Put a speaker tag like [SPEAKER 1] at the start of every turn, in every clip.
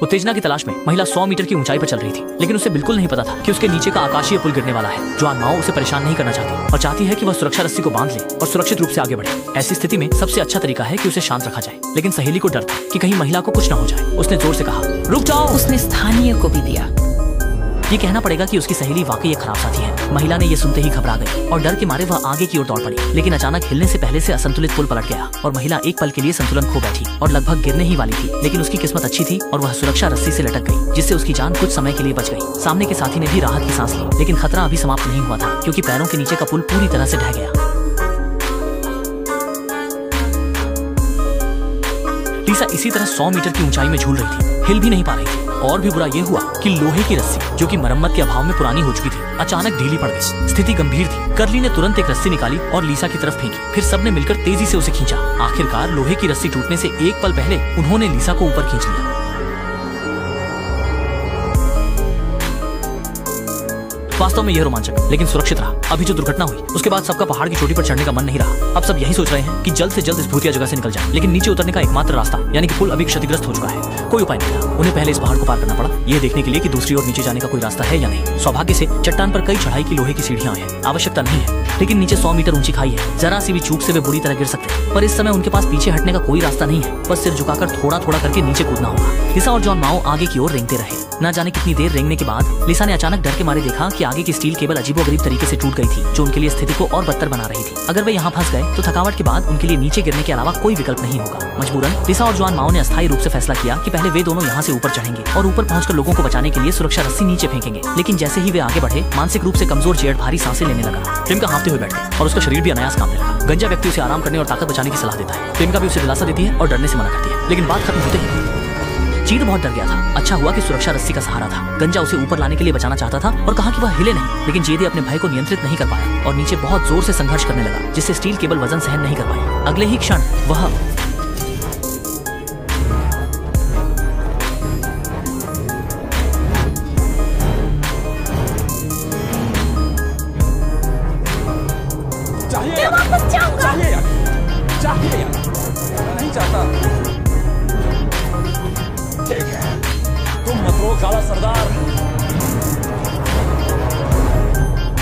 [SPEAKER 1] उत्तेजना की तलाश में महिला 100 मीटर की ऊंचाई पर चल रही थी, लेकिन उसे बिल्कुल नहीं पता था कि उसके नीचे का आकाशीय पुल गिरने वाला है। जुआन माओ उसे परेशान नहीं करना चाहती और चाहती है कि वह सुरक्षा रस्सी को बांध ले और सुरक्षित रूप से आगे बढ़े। ऐसी स्थिति में सबसे अच्छा तरीका है कि उसे शांत रखा जाए, लेकिन सहेली को डर था कि कहीं महिला को कुछ न हो जाए। उसने जोर से कहा, रुक जाओ।
[SPEAKER 2] उसने स्थानीय को भी दिया।
[SPEAKER 1] ये कहना पड़ेगा कि उसकी सहेली वाकई एक खराब साथी है। महिला ने ये सुनते ही घबरा गई और डर के मारे वह आगे की ओर दौड़ पड़ी, लेकिन अचानक हिलने से पहले से असंतुलित पुल पलट गया और महिला एक पल के लिए संतुलन खो बैठी और लगभग गिरने ही वाली थी। लेकिन उसकी किस्मत अच्छी थी और वह सुरक्षा रस्सी से लटक गई, जिससे उसकी जान कुछ समय के लिए बच गई। सामने के साथी ने भी राहत की सांस ली, लेकिन खतरा अभी समाप्त नहीं हुआ था, क्योंकि पैरों के नीचे का पुल पूरी तरह से ढह गया। लीसा इसी तरह 100 मीटर की ऊंचाई में झूल रही थी, हिल भी नहीं पा रही थी। और भी बुरा ये हुआ कि लोहे की रस्सी, जो कि मरम्मत के अभाव में पुरानी हो चुकी थी, अचानक ढीली पड़ गई। स्थिति गंभीर थी। कर्ली ने तुरंत एक रस्सी निकाली और लीसा की तरफ फेंकी। फिर सबने मिलकर तेजी से उसे खींचा। आखिरकार लोहे की रस्सी टूटने से एक पल पहले उन्होंने लीसा को ऊपर खींच लिया। वास्तव में यह रोमांचक लेकिन सुरक्षित रहा। अभी जो दुर्घटना हुई उसके बाद सबका पहाड़ की चोटी पर चढ़ने का मन नहीं रहा। अब सब यही सोच रहे हैं कि जल्द से जल्द इस भूतिया जगह से निकल जाए, लेकिन नीचे उतरने का एकमात्र रास्ता यानी कि पुल अभी क्षतिग्रस्त हो चुका है। कोई उपाय नहीं था। उन्हें पहले इस पहाड़ को पार करना पड़ा, यह देखने के लिए कि दूसरी ओर नीचे जाने का कोई रास्ता है या नहीं। सौभाग्य से चट्टान पर कई चढ़ाई की लोहे की सीढ़ियां हैं, आवश्यकता नहीं है, लेकिन नीचे 100 मीटर ऊंची खाई है। जरा सी भी चूक से वे बुरी तरह गिर सकते हैं, पर इस समय उनके पास पीछे हटने का कोई रास्ता नहीं है। बस सिर झुकाकर थोड़ा थोड़ा करके नीचे कूदना होगा। लीसा और जॉन माओ आगे की ओर रेंगते रहे। न जाने कितनी देर रेंगने के बाद लीसा ने अचानक डर के मारे देखा कि आगे की स्टील केबल अजीबोगरीब तरीके से टूट गई थी, जो उनके लिए स्थिति को और बदतर बना रही थी। अगर वे यहाँ फंस गए तो थकावट के बाद उनके लिए नीचे गिरने के अलावा कोई विकल्प नहीं होगा। मजबूरन लीसा और जॉन माओ ने अस्थायी रूप से फैसला किया कि पहले वे दोनों यहाँ से ऊपर चढ़ेंगे और ऊपर पहुंचकर लोगों को बचाने के लिए सुरक्षा रस्सी नीचे फेंकेंगे। लेकिन जैसे ही वे आगे बढ़े, मानसिक रूप से कमजोर जेड भारी सांसें लेने लगा। प्रेमिका हांफते हुए बैठ गई और उसका शरीर भी अनायास कांपने लगा। गंजा व्यक्ति उसे आराम करने और ताकत बचाने की सलाह देता है। प्रेमिका भी उसे दिलासा देती है और डरने से मना करती है, लेकिन बात खत्म होते ही चीड़ बहुत डर गया था। अच्छा हुआ कि सुरक्षा रस्सी का सहारा था। गंजा उसे ऊपर लाने के लिए बचाना चाहता था और कहा कि वह हिले नहीं, लेकिन जेदी अपने भय को नियंत्रित नहीं कर पाया और नीचे बहुत जोर से संघर्ष करने लगा, जिससे स्टील केबल वजन सहन नहीं कर पाई। अगले ही क्षण वह
[SPEAKER 3] चाहिए नहीं चाहता। ठीक है, तुम मत रो काला सरदार।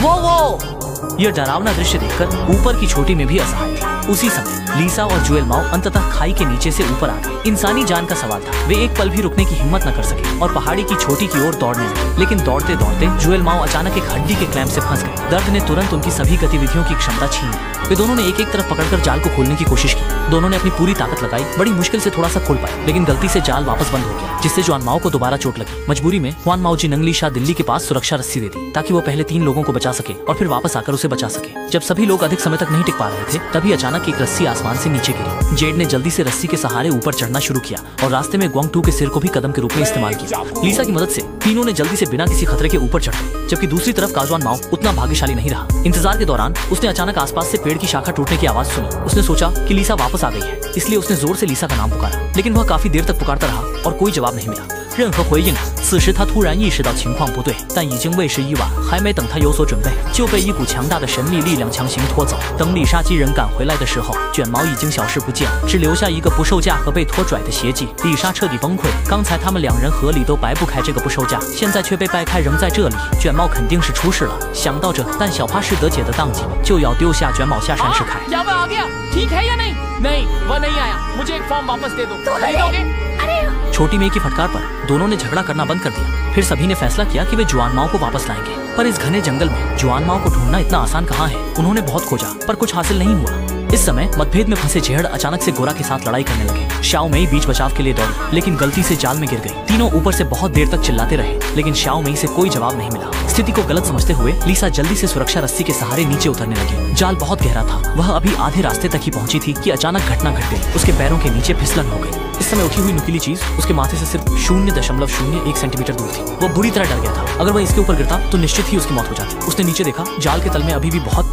[SPEAKER 1] वो यह डरावना दृश्य देखकर ऊपर की छोटी में भी असहाय थी। उसी समय लीसा और जुएल माओ अंततः खाई के नीचे से ऊपर आ गए। इंसानी जान का सवाल था। वे एक पल भी रुकने की हिम्मत न कर सके और पहाड़ी की छोटी की ओर दौड़ने लगे। लेकिन दौड़ते दौड़ते जुएल माओ अचानक एक हड्डी के क्लैंप से फंस गए। दर्द ने तुरंत उनकी सभी गतिविधियों की क्षमता छीन ली। वे दोनों ने एक एक तरफ पकड़कर जाल को खोलने की कोशिश की। दोनों ने अपनी पूरी ताकत लगाई। बड़ी मुश्किल से थोड़ा सा खोल पाए, लेकिन गलती से जाल वापस बंद हो गया, जिससे जुआन माओ को दोबारा चोट लगी। मजबूरी में हुआन माओ जी नंगली शाह दिल्ली के पास सुरक्षा रस्सी दे दी, ताकि वो पहले 3 लोगों को बचा सके और फिर वापस आकर उसे बचा सके। जब सभी लोग अधिक समय तक नहीं टिक पा रहे थे, तभी अचानक एक रस्सी आसमान से नीचे गिरी। जेड ने जल्दी से रस्सी के सहारे ऊपर चढ़ना शुरू किया और रास्ते में ग्वांग टू के सिर को भी कदम के रूप में इस्तेमाल किया। लीसा की मदद से तीनों ने जल्दी से बिना किसी खतरे के ऊपर चढ़ गए, जबकि दूसरी तरफ काजुआन माओ उतना भाग्यशाली नहीं रहा। इंतजार के दौरान उसने अचानक आसपास से पेड़ की शाखा टूटने की आवाज सुनी। उसने सोचा कि लीसा वापस आ गई है, इसलिए उसने जोर से लीसा का नाम पुकारा, लेकिन वह काफी देर तक पुकारता रहा और कोई जवाब नहीं मिला। 任何回应。此时他突然意识到情况不对，但已经为时已晚，还没等他有所准备，就被一股强大的神秘力量强行拖走。等丽莎机人赶回来的时候，卷毛已经消失不见，只留下一个不售价和被拖拽的血迹。丽莎彻底崩溃，刚才他们2人合力都掰不开这个不售价，现在却被掰开扔在这里，卷毛肯定是出事了。想到这，但小帕是德姐的当即就要丢下卷毛下山试开。
[SPEAKER 4] क्या वह आ गया? ठीक है या नहीं? नहीं, वह नहीं आया। मुझे एक फॉर्म वापस दे दो। खरीदोगे?
[SPEAKER 1] छोटी मेई की फटकार पर दोनों ने झगड़ा करना बंद कर दिया। फिर सभी ने फैसला किया कि वे जुआन माओ को वापस लाएंगे, पर इस घने जंगल में जुआन माओ को ढूंढना इतना आसान कहाँ है। उन्होंने बहुत खोजा पर कुछ हासिल नहीं हुआ। इस समय मतभेद में फंसे जेहड़ अचानक से गोरा के साथ लड़ाई करने लगे। शाओ मेई बीच बचाव के लिए दौड़ी, लेकिन गलती से जाल में गिर गई। तीनों ऊपर से बहुत देर तक चिल्लाते रहे, लेकिन शाओ मेई से कोई जवाब नहीं मिला। स्थिति को गलत समझते हुए लीसा जल्दी से सुरक्षा रस्सी के सहारे नीचे उतरने लगी। जाल बहुत गहरा था। वह अभी आधे रास्ते तक ही पहुंची थी कि अचानक घटना घट गई। उसके पैरों के नीचे फिसलन हो गई। इस समय उठी हुई नुकीली चीज उसके माथे से सिर्फ 0.01 सेंटीमीटर दूर थी। वो बुरी तरह डर गया था। अगर वह इसके ऊपर गिरता तो निश्चित ही उसकी मौत हो जाती। उसने नीचे देखा, जाल के तल में अभी भी बहुत